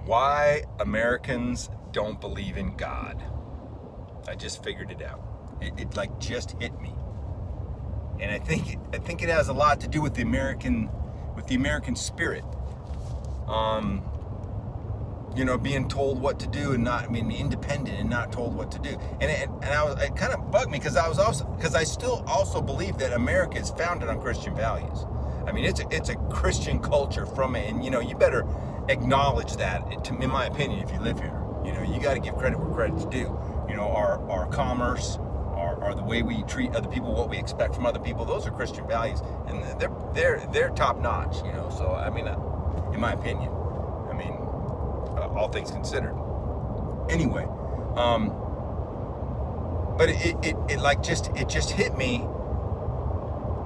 Why Americans don't believe in God. I just figured it out. It like just hit me, and I think it has a lot to do with the American spirit. You know, being told what to do and not, I mean, independent and not told what to do. And it kind of bugged me because I still also believe that America is founded on Christian values. I mean, it's a Christian culture from it, and you know, you better acknowledge that. In my opinion, if you live here, you know, you got to give credit where credit's due. You know, our commerce, our the way we treat other people, what we expect from other people, those are Christian values, and they're top notch. You know, so I mean, in my opinion, I mean, all things considered. Anyway, but it just hit me.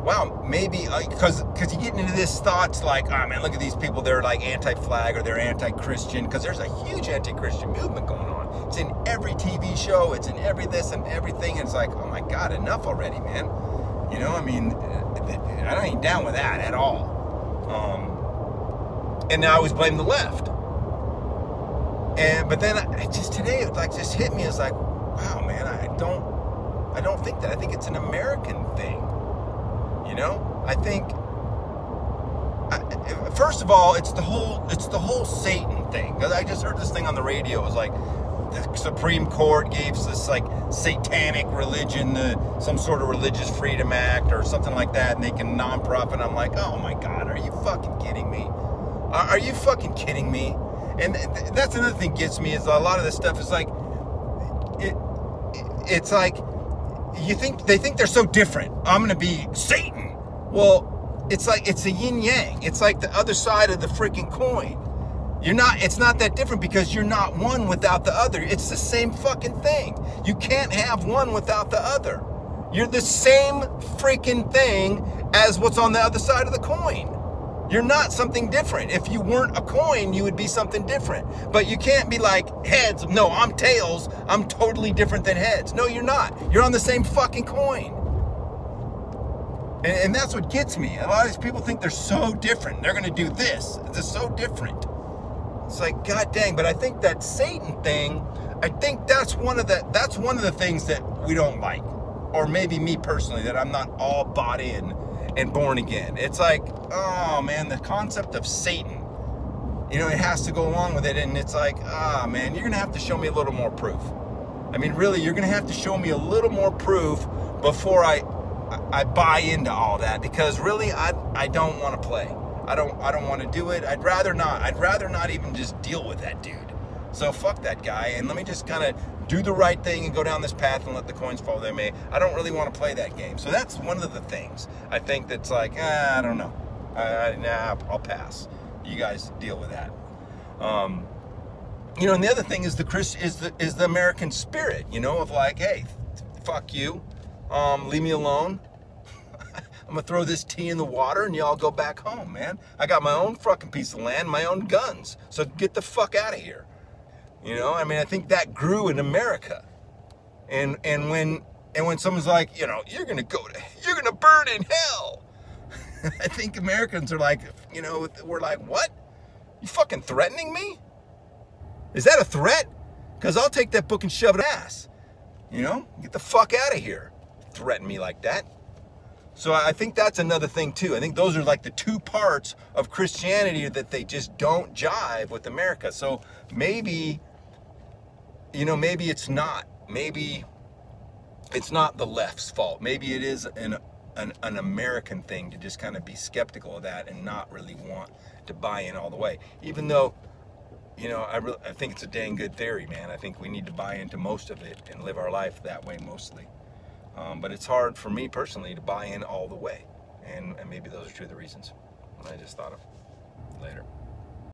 Wow, maybe because you get into this thoughts like, oh man, look at these people, they're like anti-flag or they're anti-Christian, because there's a huge anti-Christian movement going on. It's in every TV show, it's in every this and everything, and it's like, oh my God, enough already, man. You know, I mean, I ain't down with that at all. And I always blame the left. But then today it like just hit me. It's like, wow, man, I don't think that. I think it's an American thing. You know, I think first of all, it's the whole Satan thing. Because I just heard this thing on the radio. It was like the Supreme Court gave this like satanic religion some sort of Religious Freedom Act or something like that, and they can nonprofit. I'm like, oh my God, are you fucking kidding me? Are you fucking kidding me? And that's another thing gets me, is a lot of this stuff is like, it's like, they think they're so different. I'm going to be Satan. Well, it's like, it's a yin yang. It's like the other side of the freaking coin. It's not that different because you're not one without the other. It's the same fucking thing. You can't have one without the other. You're the same freaking thing as what's on the other side of the coin. You're not something different. If you weren't a coin, you would be something different. But you can't be like heads. No, I'm tails. I'm totally different than heads. No, you're not. You're on the same fucking coin. And that's what gets me. A lot of these people think they're so different. They're going to do this. They're so different. It's like, God dang. But I think that Satan thing, I think that's one of the things that we don't like. Or maybe me personally, that I'm not all bought in and born again. It's like, oh man, the concept of Satan, you know, it has to go along with it. And it's like, ah man, you're gonna have to show me a little more proof. I mean, really, you're gonna have to show me a little more proof before I buy into all that, because really I don't want to play. I don't want to do it. I'd rather not even just deal with that dude. So fuck that guy, and let me just kind of do the right thing and go down this path and let the coins fall where they may. I don't really want to play that game. So that's one of the things I think that's like, I don't know. Nah, I'll pass. You guys deal with that. You know, and the other thing is the American spirit, you know, of like, hey, fuck you. Leave me alone. I'm gonna throw this tea in the water and y'all go back home, man. I got my own fucking piece of land, my own guns. So get the fuck out of here. You know, I mean, I think that grew in America. And when someone's like, you know, you're gonna burn in hell. I think Americans are like, you know, we're like, what? You fucking threatening me? Is that a threat? Because I'll take that book and shove it ass. You know, get the fuck out of here. Threaten me like that. So I think that's another thing too. I think those are like the two parts of Christianity that they just don't jive with America. So maybe, you know, maybe it's not. Maybe it's not the left's fault. Maybe it is an American thing to just kind of be skeptical of that and not really want to buy in all the way. Even though, you know, I think it's a dang good theory, man. I think we need to buy into most of it and live our life that way mostly. But it's hard for me personally to buy in all the way. And maybe those are two of the reasons I just thought of later.